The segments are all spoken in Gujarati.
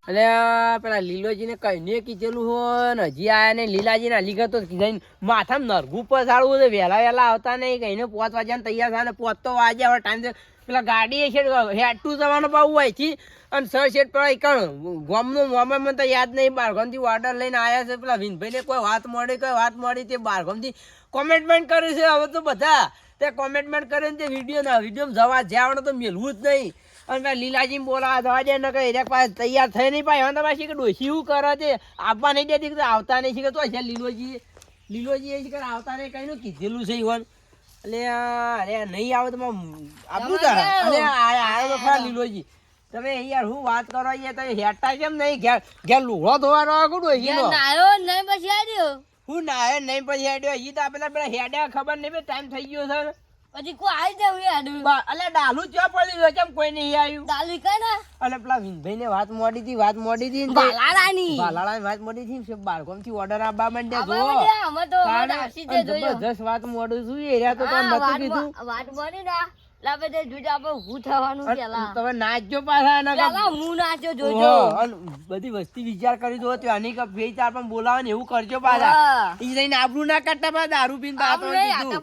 એટલે પેલા લીલોજી ને કઈને કીધેલું હોય ને હજી આયા ને લીલાજી ના લીગા તો કીધા માથામાં નરગું પસાડવું છે વહેલા વહેલા આવતા નહીં કઈને 5 વાગ્યા તૈયાર થાય ને 5 તો વાગે હવે ટાઈમ પેલા ગાડી છે હેઠું જવાનું પાવું અહીંથી અને સર શેઠ પેલા એકણ ગામનું મામા મને તો યાદ નહીં બારગામથી ઓર્ડર લઈને આવ્યા છે પેલા વિનભાઈને કોઈ વાત મળી તે બારગામથી કોમેન્ટમેન્ટ કર્યું છે હવે તો બધા તે કોમેન્ટમેન્ટ કરીને તે વિડીયો જવા જ્યાં તો મેળવું જ નહીં અને પેલા લીલાજી બોલાવા જવા દે ને કઈ પાસે તૈયાર થઈ નહીં પાય હવે તમારે શીખે ડોસી શું કરે છે આવવા નહીં દેતી આવતા નહીં શીખે તો છે લીલોજી એ શીખે આવતા નહીં કઈ નું કીધેલું છે ઈવન એટલે અરે નહીં આવે તો આપું અરે આવ્યો તો ખરા લીલોજી તમે યાર હું વાત કરો તમે હેઠા કેમ નહીં ઘેર લુગડો ધોવાનો ડોસી નહીં પછી આવ્યો હું નાયો નહીં પછી હેડ્યો હજી તો પેલા હેડ્યા ખબર નહીં ટાઈમ થઈ ગયો છે પછી કોઈ આવી જવું યાર અલે ડાલુ ચા પડી ગયો કેમ કોઈ નહીં આવ્યું ડાલી કઈ ના અને પેલા વિનભાઈ ને વાત મોડી હતી બાલાલાની વાત મોડી થી બાળકોમ થી ઓર્ડર આપવા માંડ્યા જો અમે તો જબરજસ્ત વાત મોડું છું એરિયા તો તમે નતું કીધું વાત મોડી ના લાવે તે જોજો આપણે ઊભું થવાનું પેલા તમે નાચજો પાછા પેલા હું નાચ્યો જોજો બધી વસ્તી વિચાર કરી જો તો અનિક બે ચાર પણ બોલાવે ને એવું કરજો પાછા ઈ જઈને આબરૂ ના કાઢતા પાછા દારૂ પીને બાપરો કીધું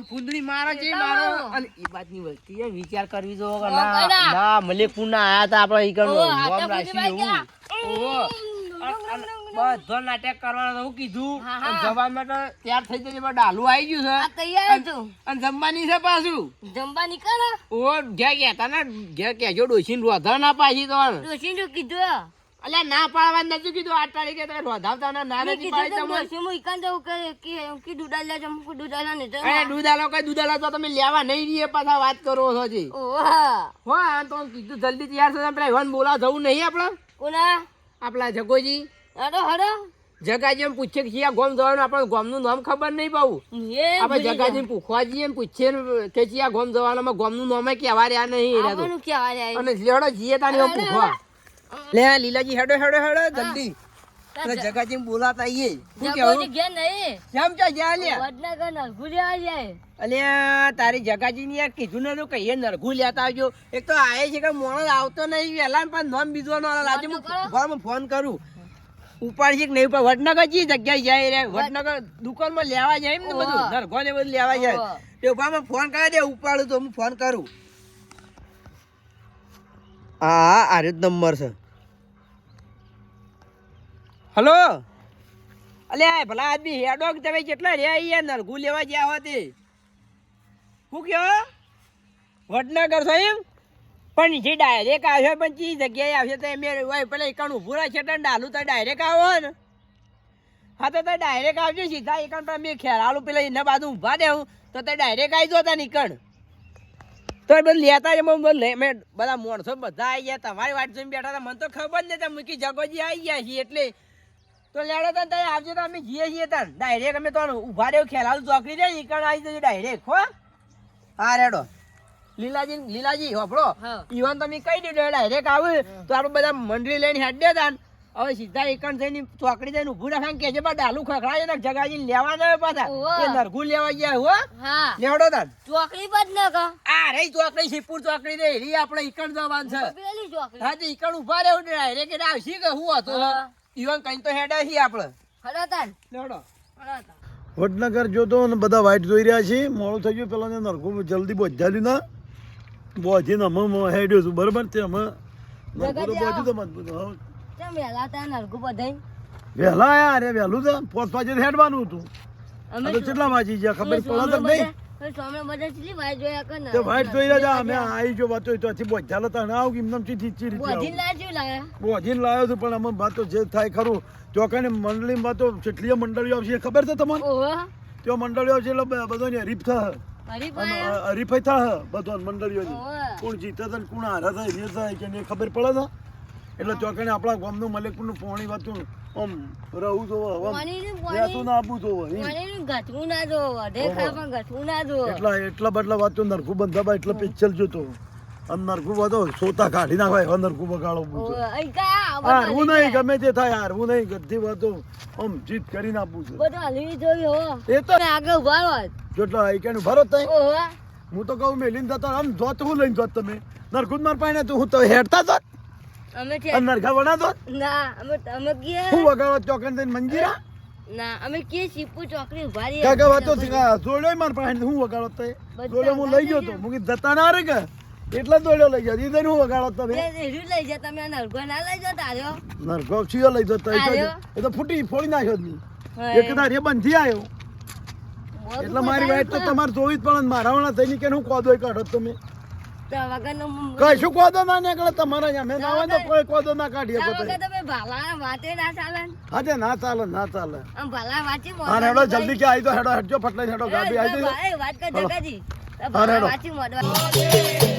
ફૂંદડી મારો છે મારો અને ઈ વાતની વસ્તી વિચાર કરવી જો ના મલેકપુર ના આયા તા આપણે ઈ કરનો રાશી એવું બધો નાટક કરવાનો હું કીધું જવામાં તો તૈયાર થઈ જશે ડાલુ આવી ગયું છે તૈયાર છું અને જમવાની છે પાછું જમવાની કરે ઓ ઘેર કહેતા ને ઘેર કહેજો ડોસીને રોધા ના પાછી તો ડોસીનું કીધું અલ્યા ના પાડવાનું નથી કીધું 8 તારીખે તમે રોધાવતા ના નથી પાડી તમે ડોસી હું ઈકાન જવું કે દૂધ આલ્યા જમ કે દૂધ આલ્યા ને અરે દૂધ આલો કઈ દૂધ આલો તો તમે લેવા નહીં રહીએ પાછા વાત કરો છો જી ઓહા હો તો કીધું જલ્દી તૈયાર થો પેલા ઈવન બોલા જવું નહીં આપણે કોના આપલા જગોજી અરે હડો જગાજી એમ પૂછે કે ચિયા ગોમ જવાનું આપણે ગોમનું નામ ખબર નહીં પાવું આપણે જગાજી પૂછવા જઈએ એમ પૂછીએ કે ચિયા ગોમ જવાનું ગોમનું નામ કહેવા રહ્યા નહીં અને લેડો જઈએ તાની પૂછવા લે લીલાજી હેડો જલ્દી જગાજી બોલાતા આઈએ શું કેવું ગયા નહીં કેમ ચા જા લે વડનગર નરગુ લેવા જાય અલ્યા તારી જગાજી ને યાર કીધું ને તો કહીએ નરગુ લેતા આવજો એક તો આયે છે કે મોણસ આવતો નહીં વહેલા પણ નામ બીજો નો લાજે હું ફોન કરું ઉપાડ છે કે નહીં વડનગર જી જગ્યાએ જાય રે વડનગર દુકાનમાં લેવા જાય એમ ને બધું નરગો ને બધું લેવા જાય તે ઉપામાં ફોન કરે દે ઉપાડું તો હું ફોન કરું હા આ રીત નંબર છે હલો અલ્યા ભલા આદમી હેડો તમે કેટલા રહ્યા યાર નરગુ લેવા ગયા હોતે શું કયો વડનગર સાહેબ પણ જે ડાયરેક્ટ આવ્યો પણ ચી જગ્યાએ આવશે તો એમ પેલા એકણ ઉભું રહે છે ડાલું તો ડાયરેક્ટ આવો ને હા તો ડાયરેક્ટ આવજો સીધા એકણ પર મેં ખેરાલું પેલા એના બાજુ ઊભા દેવું તો ડાયરેક્ટ આવી જતા નીકળ તો એ બધું લેતા જ મેં બધા માણસો બધા આવી ગયા તમારી વાટ જોઈને બેઠા હતા મને તો ખબર જ નથી મૂકી જગોજી આવી ગયા છીએ એટલે તો લેડો તને ત્યાં આવજો તો અમે જઈએ છીએ તને ડાયરેક્ટ અમે તો ઊભા રહેવું ખેલાલું ચોકડી જાય નીકળ આવી જજો ડાયરેક્ટ હો હા રેડો લીલાજી હોપડો ઈવન તમે કઈ દીધો ડાયરેક્ટ આવું તો આપણે બધા મંડળી લઈને હેડ દે તાન હવે સીધા એકણ થઈને ચોકડી જઈને ઊભું રાખે કે છે ડાલુ ખખડાય ને જગાજી લેવા ના પાછા એ નરગુ લેવા ગયા હો લેવડો તાન ચોકડી પર ન કા આ રે ચોકડી શિવપુર ચોકડી રે રી આપણે એકણ જવાન છે પેલી ચોકડી હા તો એકણ ઊભા રહેવું ડાયરેક્ટ આવશી કે હું હતો ઈવન કઈ તો હેડ છે આપણે હડો તાન લેવડો વડનગર જોતો ને બધા વાઇટ જોઈ રહ્યા છે મોડું થઈ ગયું પેલા નરગુ જલ્દી બોજાલ્યું ના બોજીને અમે હેડ્યો છું બરોબર તે અમે બોજ્યું તો મજબૂત વહેલા યાર એ વહેલું તો 5 વાગે હેડવાનું હતું તો કેટલા વાગી ગયા ખબર પડે તો વાઇટ જોઈ રહ્યા અમે આવી જો વાતો તો બોજાલ હતા ના આવું એમને ચીચી બોજીને લાવ્યો છું પણ અમે વાતો જે થાય ખરું ચોકાની મંડળીમાં વાતો કેટલી મંડળીઓ આવશે ખબર છે તમને તો મંડળીઓ આવશે એટલે બધાની હરીફ થાય હરીફાઈ થાય બધા મંડળીઓની કોણ જીતે છે કોણ હારે થાય એ થાય કે ખબર પડે છે એટલે ચોકને આપણા ગામનું મલેકપુરનું પાણી વાતું આમ રહું જોવો રહેતું ના આપવું જોવો એટલા બદલા વાતો નરખું બંધાબા એટલે પિક્ચર જોતો અને નરખું બધો સોતા કાઢી નાખવાય હવે નરખું બગાડો હારવું નહીં ગમે તે થાય હારવું નહીં ગધી વાતો આમ જીત કરીને આપવું છે એ તો આગળ જેટલો આઈકાનું ભરો થાય હું તો કહું મેલીને જતા આમ જોત હું લઈને જોત તમે નરખું માર પાણી તું હું તો હેડતા જોત અમે છે અને નરખા વણાતો ના અમે ગયા હું વગાડો ચોકન થઈને મંજીરા ના અમે કે સીપુ ચોકડી ઉભા રહી કાકા વાતો જોડ્યો માર પાસે હું વગાડો તો જોડ્યો હું લઈ ગયો તો મુકી જતા ના રે કે એટલા દોડ્યો લઈ ગયો ઈધર હું વગાડો તો લઈ જા તમે નરગો ના લઈ જતા આવ્યો નરગો ચિયો લઈ જતો એ તો ફૂટી ફોડી નાખ્યો જી એક દારે બંધી આવ્યો એટલે મારી વાત તો તમારે જોવી જ પડે મારાવાળા થઈને કે હું કોદોય કાઢો તમે કશું કોદો ના નીકળે તમારા અહીંયા મેં ના હોય તો કોઈ કોદો ના કાઢીએ તમે ભાલા વાતે ના ચાલે હા ના ચાલે ના ચાલે આમ ભાલા વાંચી હા હેડો જલ્દી કે આવી તો હેડો હેડજો ફટલે હેડો ગાડી આવી તો વાત કર જગાજી હા, હેડો. વાંચી મોડવા